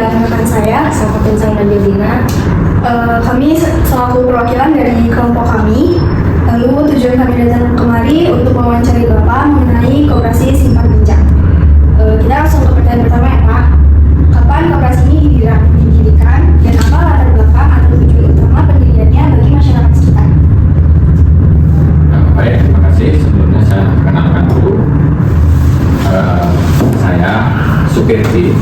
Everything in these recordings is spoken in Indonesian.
dan rekan saya, Sahabat Insang dan Delina. Kami selaku perwakilan dari kelompok kami. Lalu tujuan kami datang kemari untuk mewawancari Bapak mengenai koperasi simpan pinjam. Kita langsung ke pertanyaan pertama ya Pak. Kapan koperasi ini didirikan dan apa latar belakang atau tujuan utama pendiriannya bagi masyarakat sekitar? Baik, terima kasih. Sebelumnya saya perkenalkan dulu. Saya Sukirti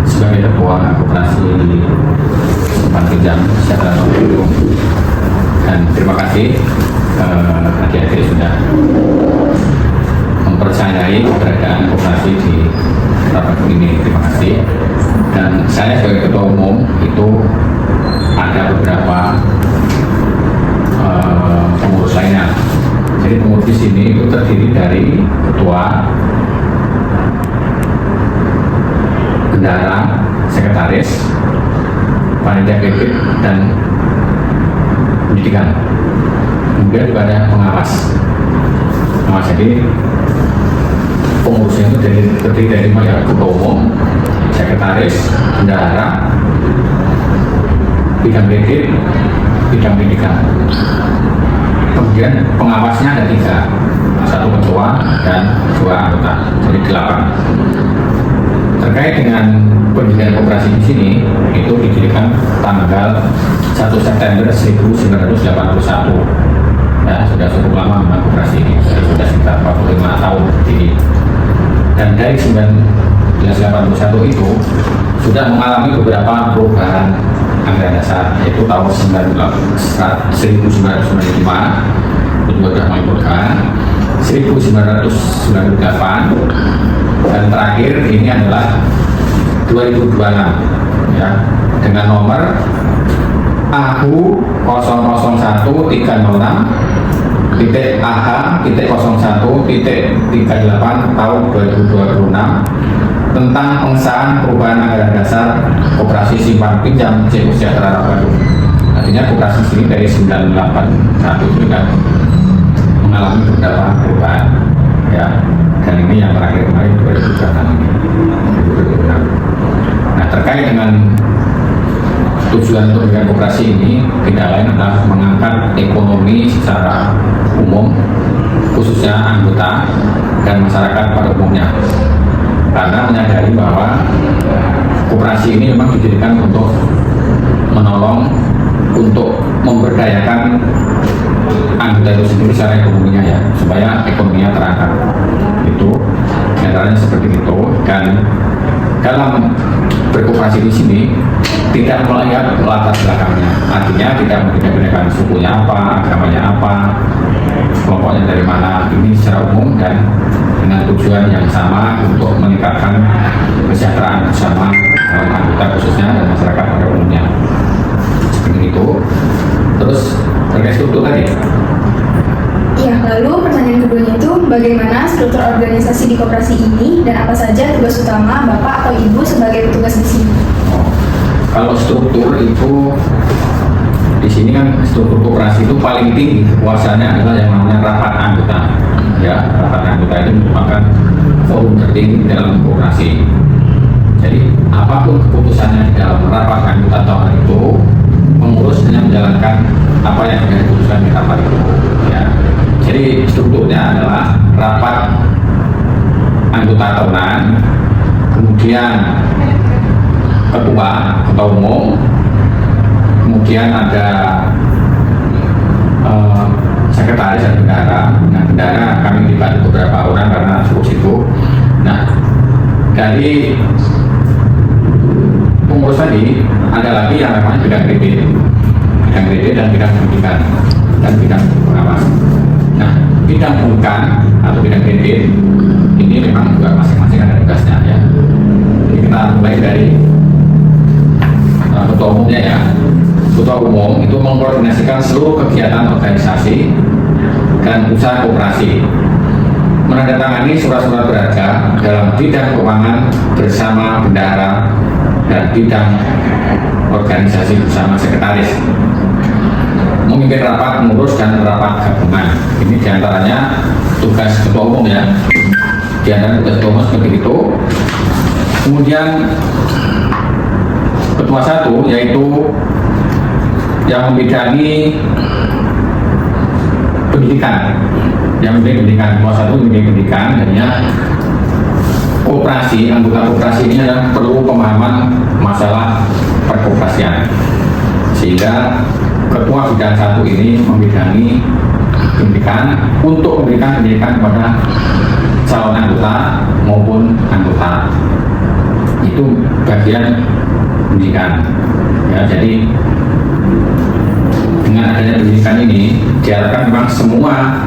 sebagai ketua koperasi simpan pinjam secara langsung, dan terima kasih adik-adik sudah mempercayai keberadaan koperasi di rapat ini. Terima kasih. Dan saya sebagai ketua umum itu ada beberapa pengurus lainnya. Jadi pengurus di sini itu terdiri dari ketua, bendara, sekretaris, panitia kredit, dan pendidikan. Kemudian juga ada pengawas. Jadi pengurusnya itu terdiri dari ketua umum, sekretaris, bendahara, bidang kredit, bidang pendidikan. Kemudian pengawasnya ada 3, 1 ketua dan 2 anggota, jadi 8. Terkait dengan pendirian koperasi di sini, itu didirikan tanggal 1 September 1981. Ya, sudah cukup lama memang koperasi ini, sudah sekitar 45 tahun berdiri. Dan dari 1981 itu sudah mengalami beberapa perubahan anggaran dasar, yaitu tahun 1995 itu sudah mulai perubahan, 1998, dan terakhir ini adalah 2026 ya, dengan nomor AHU 001.AH.01.38 tahun 2026 tentang pengesahan perubahan anggaran dasar koperasi simpan pinjam CU Sejahtera Bandung. Artinya koperasi sini dari 981 sudah mengalami beberapa perubahan ya, dan ini yang terakhir kemarin 2026. Nah, terkait dengan tujuan untuk mendirikan koperasi ini tidak lain adalah mengangkat ekonomi secara umum, khususnya anggota dan masyarakat pada umumnya, karena menyadari bahwa koperasi ini memang didirikan untuk menolong, untuk memberdayakan anggota itu sendiri secara ekonominya ya, supaya ekonominya terangkat. Itu caranya seperti itu. Dan dalam berkoperasi di sini tidak melihat latar belakangnya, artinya tidak membedakan sukunya apa, agamanya apa, kelompoknya dari mana. Ini secara umum dan dengan tujuan yang sama untuk meningkatkan kesejahteraan bersama anggota khususnya dan masyarakat pada umumnya. Seperti itu. Terus terkait struktur tadi. Ya, lalu pertanyaan keduanya itu bagaimana struktur organisasi di koperasi ini dan apa saja tugas utama Bapak atau Ibu sebagai petugas di sini? Kalau struktur itu di sini kan struktur koperasi itu paling tinggi kekuasaannya adalah yang namanya rapat anggota. Ya, rapat anggota itu merupakan forum tertinggi dalam koperasi. Jadi apapun keputusannya di dalam rapat anggota tahunan itu, pengurus hanya menjalankan apa yang sudah diputuskan di rapat itu. Ya. Jadi strukturnya adalah rapat anggota tahunan, kemudian ketua umum, kemudian ada sekretaris dan bendahara. Nah, bendahara kami dibantu beberapa orang karena cukup sibuk. Nah, dari pengurus tadi ada lagi yang namanya bidang kredit dan bidang pendidikan dan bidang pengawas. Nah, bidang bukan atau bidang kredit ini memang juga masing-masing ada tugasnya ya. Jadi kita mulai dari ketua umumnya ya. Ketua umum itu mengkoordinasikan seluruh kegiatan organisasi dan usaha koperasi, menandatangani surat-surat berharga dalam bidang keuangan bersama bendahara dan bidang organisasi bersama sekretaris, memimpin rapat pengurus dan rapat gabungan. Ini diantaranya tugas ketua umum ya, diantaranya tugas ketua umum seperti itu. Kemudian ketua satu, yaitu yang membidangi pendidikan. Yang membidangi pendidikan, ketua satu membidangi pendidikan, jadinya koperasi, anggota koperasi ini adalah perlu pemahaman masalah perkoperasian, sehingga ketua bidang satu ini membidangi pendidikan untuk memberikan pendidikan kepada calon anggota maupun anggota. Itu bagian pendidikan ya. Jadi dengan adanya pendidikan ini diharapkan memang semua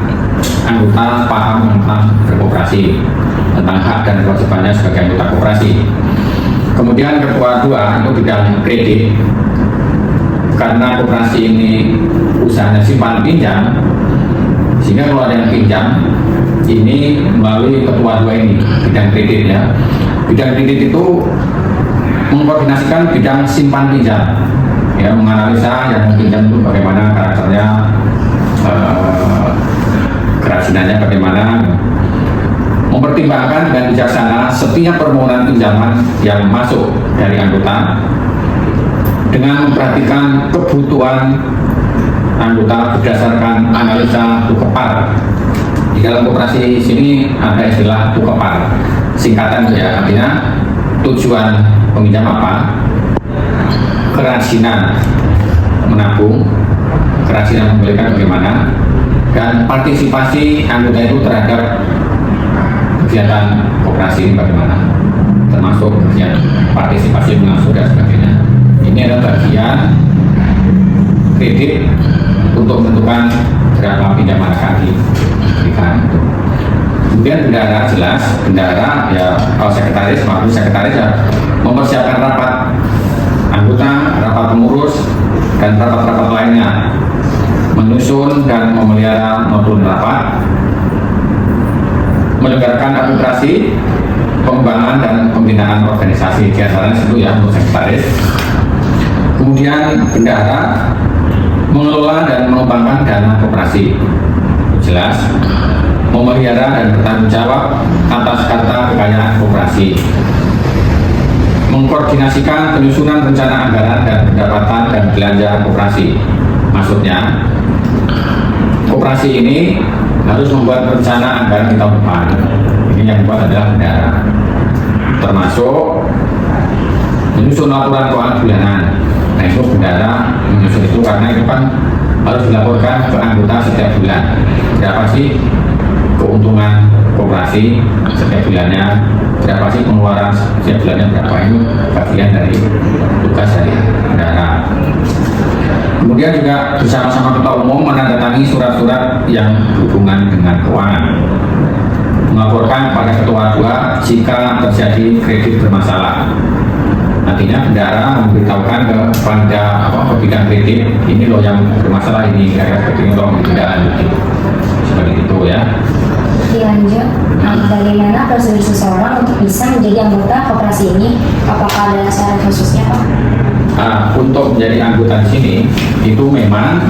anggota paham tentang berkoperasi, tentang hak dan kewajibannya sebagai anggota koperasi. Kemudian ketua dua itu bidang kredit, karena koperasi ini usahanya simpan pinjam, sehingga kalau ada yang pinjam ini melalui ketua dua ini, bidang kredit ya. Bidang kredit itu mengkoordinasikan bidang simpan pinjam ya, menganalisa yang pinjam itu bagaimana karakternya, kerasinannya bagaimana, mempertimbangkan dengan bijaksana setiap permohonan pinjaman yang masuk dari anggota dengan memperhatikan kebutuhan anggota berdasarkan analisa tukepar. Di dalam koperasi sini ada istilah tukepar, singkatan ya, artinya tujuan peminjam apa, kerasinan menabung, kerasinan membelikan bagaimana, dan partisipasi anggota itu terhadap kegiatan koperasi ini bagaimana, termasuk kegiatan partisipasi pengasuh dan sebagainya. Ini adalah bagian kredit untuk menentukan berapa pinjaman akan diberikan. Kemudian bendahara, jelas bendahara ya, kalau sekretaris, maksud sekretaris ya mempersiapkan rapat anggota, rapat pengurus, dan rapat-rapat lainnya, menyusun dan memelihara modul rapat, menyelenggarakan administrasi, pengembangan dan pembinaan organisasi, biasanya itu ya untuk sekretaris. Kemudian bendahara mengelola dan mengembangkan dana koperasi, jelas memelihara dan bertanggung jawab atas harta kekayaan koperasi, mengkoordinasikan penyusunan rencana anggaran dan pendapatan dan belanja koperasi. Maksudnya koperasi ini harus membuat rencana anggaran di tahun depan. Ini yang dibuat adalah bendahara, termasuk menyusun laporan keuangan bulanan. Nah itu bendahara menyusun itu, karena itu kan harus dilaporkan ke anggota setiap bulan. Berapa sih keuntungan koperasi setiap bulannya, berapa sih pengeluaran setiap bulannya, berapa, itu bagian dari tugas dari bendahara. Kemudian juga bersama-sama ketua umum menandatangani surat-surat yang berhubungan dengan keuangan, melaporkan kepada ketua dua jika terjadi kredit bermasalah. Nantinya bendahara memberitahukan kepada bidang kredit, ini loh yang bermasalah, ini kredit ini loh ditindaklanjuti, seperti itu ya. Lanjut, bagaimana prosedur seseorang untuk bisa menjadi anggota koperasi ini? Apakah ada syarat khususnya, Pak? Untuk menjadi anggota di sini itu memang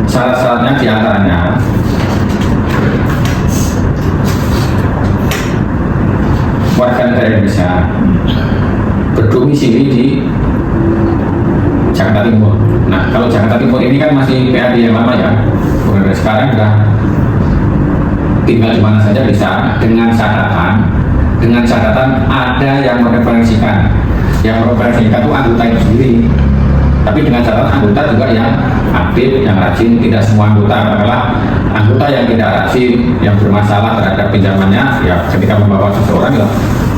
syarat-syaratnya diantaranya warga negara Indonesia, berdomisili di Jakarta Timur. Nah, kalau Jakarta Timur ini kan masih PAD yang lama ya. Kemudian sekarang sudah tinggal di mana saja bisa, dengan catatan ada yang mereferensikan. Yang mereferensikan itu anggota itu sendiri. Tapi dengan catatan anggota juga yang aktif, yang rajin. Tidak semua anggota, adalah anggota yang tidak rajin, yang bermasalah terhadap pinjamannya, ya ketika membawa seseorang ya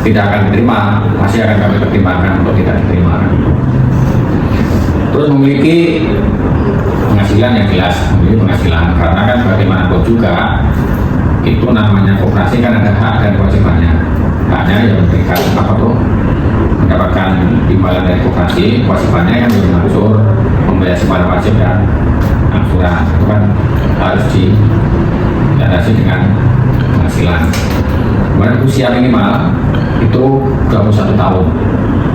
tidak akan diterima, masih akan kami pertimbangkan untuk tidak diterima. Terus memiliki penghasilan yang jelas, memiliki penghasilan, karena kan bagaimanapun juga itu namanya koperasi kan ada hak dan kewajibannya. Haknya yang memberikan apa tuh, mendapatkan imbalan dari koperasi, kewajibannya yang mengatur membayar sebarang wajib dan angsuran, itu kan harus dilandasi dengan penghasilan. Kemudian usia minimal itu 21 tahun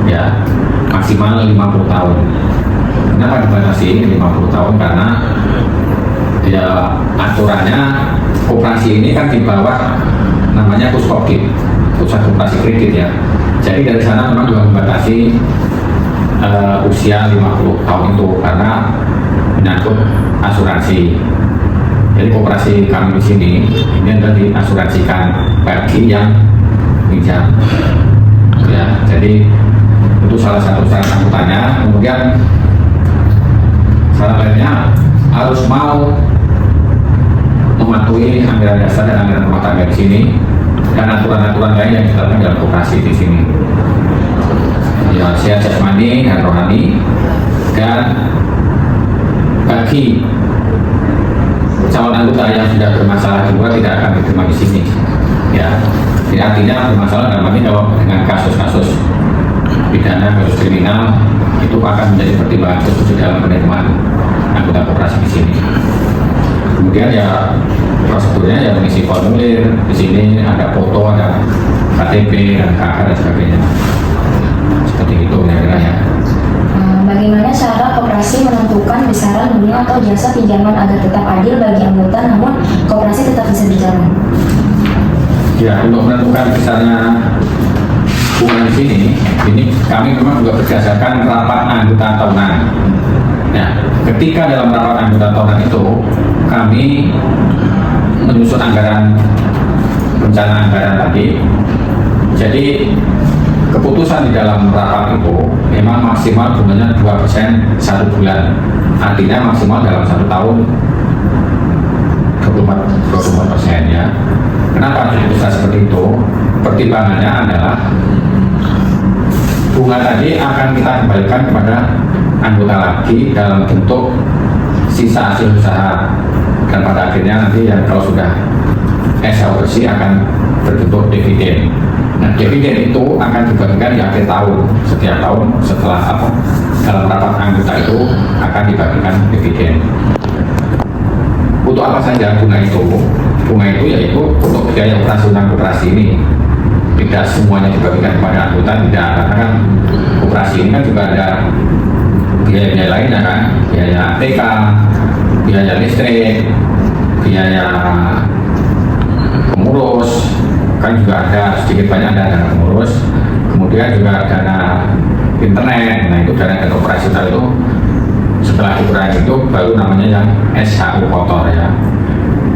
ya, maksimal 50 tahun. Kenapa dibatasi 50 tahun? Karena ya aturannya koperasi ini kan di bawah namanya Puskopkid, Pusat Koperasi Kredit ya. Jadi dari sana memang juga membatasi usia 50 tahun itu karena menyangkut asuransi. Jadi koperasi kami di sini ini adalah diasuransikan bagi yang pinjam. Ya, jadi itu salah satu syarat angkutannya. Kemudian syarat lainnya harus mau mematuhi anggaran dasar dan anggaran rumah tangga di sini dan aturan-aturan lain yang ditetapkan dalam koperasi di sini. Ya, sehat jasmani dan rohani. Dan bagi calon anggota yang sudah bermasalah juga tidak akan diterima di sini. Ya, jadi artinya bermasalah dalam arti kalau dengan kasus-kasus pidana, kasus kriminal itu akan menjadi pertimbangan khusus dalam penerimaan anggota koperasi di sini. Kemudian ya prosedurnya ya mengisi formulir, di sini ada foto, ada KTP, dan KK dan sebagainya. Seperti itu kira-kira ya. Bagaimana cara koperasi menentukan besaran bunga atau jasa pinjaman agar tetap adil bagi anggota namun koperasi tetap bisa berjalan? Ya, untuk menentukan besarnya bunga di sini, ini kami memang juga berdasarkan rapat anggota tahunan. Nah, ketika dalam rapat anggota tahunan itu kami menyusun anggaran, rencana anggaran tadi. Jadi keputusan di dalam rapat itu memang maksimal bunganya 2% 1 bulan. Artinya maksimal dalam 1 tahun 24% ya. Kenapa bisa seperti itu? Pertimbangannya adalah bunga tadi akan kita kembalikan kepada anggota lagi dalam bentuk sisa hasil usaha, dan pada akhirnya nanti yang kalau sudah SHO bersih akan berbentuk dividen. Nah, dividen itu akan dibagikan di akhir tahun, setiap tahun setelah dalam rapat anggota itu akan dibagikan dividen. Untuk apa saja bunga itu? Bunga itu yaitu untuk biaya operasional koperasi ini. Tidak semuanya dibagikan kepada anggota, tidak, karena kan koperasi ini kan juga ada biaya-biaya lainnya kan, biaya TK, biaya listrik, biaya pengurus, kan juga ada sedikit banyak dana pengurus, kemudian juga dana internet. Nah, itu dana operasional itu setelah dikurangi itu baru namanya yang SHU kotor ya.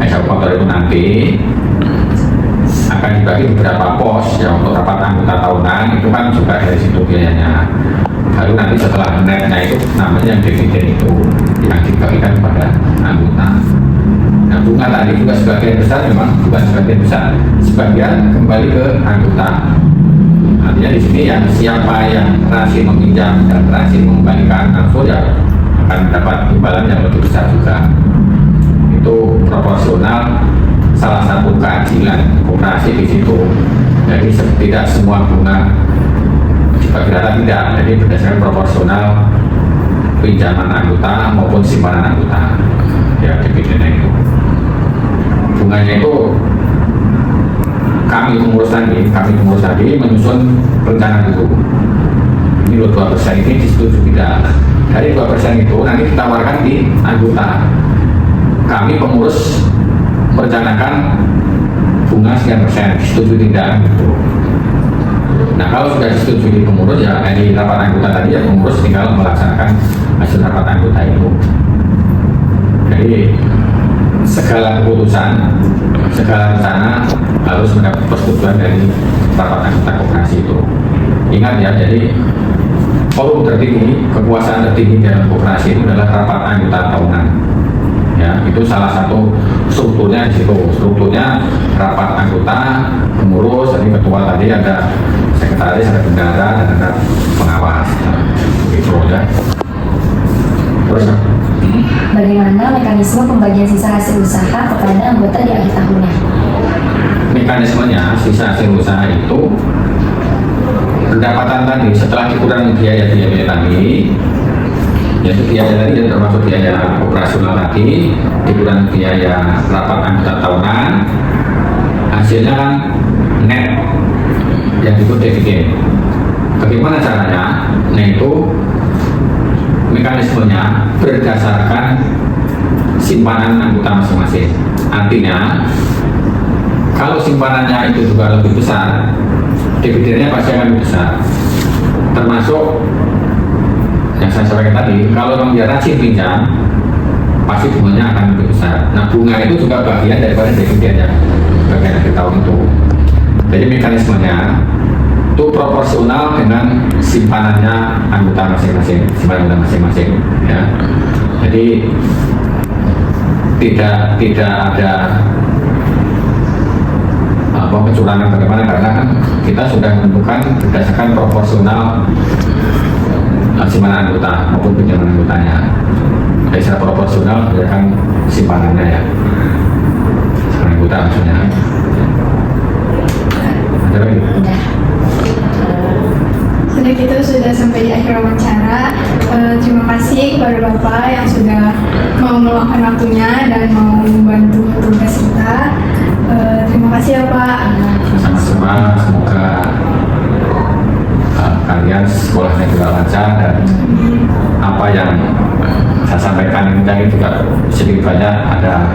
SHU kotor itu nanti akan dibagi beberapa pos ya untuk rapat anggota tahunan, itu kan juga dari situ biayanya. Baru nanti setelah netnya itu namanya yang dividen itu yang dibagikan kepada anggota. Nah, bunga tadi juga sebagian besar memang bukan sebagian besar, sebagian kembali ke anggota. Artinya di sini yang siapa yang rajin meminjam dan rajin mengembalikan langsung ya akan mendapat imbalan yang lebih besar juga. Itu proporsional salah satu keadilan koperasi di situ. Jadi tidak semua bunga dibagi rata, tidak. Jadi berdasarkan proporsional pinjaman anggota maupun simpanan anggota. Ya, dividennya itu. Bunganya itu kami pengurus tadi menyusun rencana itu. Ini loh 2% ini disetujui tidak. Dari 2% itu nanti ditawarkan di anggota. Kami pengurus merencanakan bunga sekian persen, disetujui tidak gitu. Nah, kalau sudah disetujui di pengurus ya dari rapat anggota tadi ya pengurus tinggal melaksanakan hasil rapat anggota itu. Jadi segala keputusan, segala rencana harus mendapat persetujuan dari rapat anggota koperasi itu. Ingat ya, jadi forum tertinggi, kekuasaan tertinggi dalam koperasi itu adalah rapat anggota tahunan. Ya, itu salah satu strukturnya di situ. Strukturnya rapat anggota, pengurus, tadi ketua tadi ada sekretaris, ada bendahara, dan ada pengawas. Begitu ya. Terus Bagaimana mekanisme pembagian sisa hasil usaha kepada anggota di akhir tahunnya? Mekanismenya sisa hasil usaha itu pendapatan tadi setelah dikurangi biaya-biaya tadi, yaitu biaya tadi yang termasuk biaya operasional tadi, dikurangi biaya rapat anggota tahunan, hasilnya kan net yang itu dividen. Bagaimana caranya? Nah, itu mekanismenya berdasarkan simpanan anggota masing-masing. Artinya kalau simpanannya itu juga lebih besar dividennya pasti akan lebih besar. Termasuk yang saya sampaikan tadi, kalau memang dia rajin pinjam, pasti bunganya akan lebih besar. Nah, bunga itu juga bagian daripada dividen yang bagian akhir tahun itu. Jadi mekanismenya itu proporsional dengan simpanannya anggota masing-masing, simpanan anggota masing-masing. Ya. Jadi tidak ada kecurangan bagaimana, karena kan kita sudah menentukan berdasarkan proporsional simpanan anggota maupun pinjaman anggotanya. Jadi secara proporsional berdasarkan simpanannya ya, simpanan anggota maksudnya. Ada lagi? Udah. Sudah gitu, sudah sampai di akhir wawancara. Terima kasih kepada Bapak yang sudah mau meluangkan waktunya dan mau membantu tugas kita. Terima kasih ya Pak. Sama-sama, semoga kalian sekolahnya juga lancar dan apa yang saya sampaikan ini juga sedikit banyak ada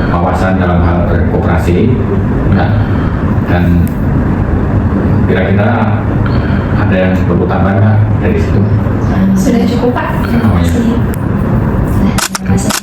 wawasan dalam hal berkoperasi ya. Dan kira-kira ada yang perlu tambahkan dari situ? Sudah cukup Pak. Oh, iya. Terima kasih.